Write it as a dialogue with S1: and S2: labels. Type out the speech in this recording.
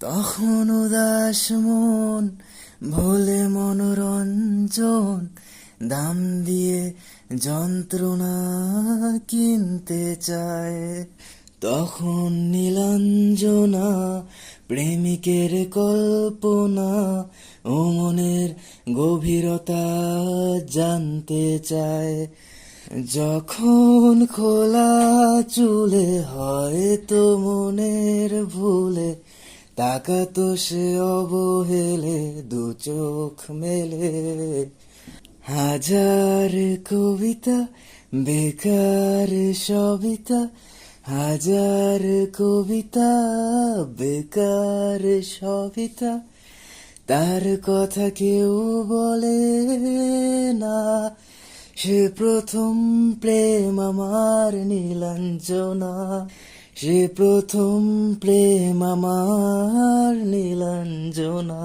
S1: তখন উদাস মন ভোলে মনোরঞ্জন, দাম দিয়ে যন্ত্রণা কিনতে চায়। তখন নীলাঞ্জনা প্রেমিকের কল্পনা ও মনের গভীরতা জানতে চায়। যখন খোলা চুলে হয়তো মনের ভুলে তাকাতো সে অবহেলে দু চোখ মেলে। হাজার কবিতা বেকার সবিতা, হাজার কবিতা বেকার সবিতা, তার কথা কেউ বলে না। সে প্রথম প্রেম আমার নীলাঞ্জনা, সে প্রথম প্রেম আমার নীলাঞ্জনা।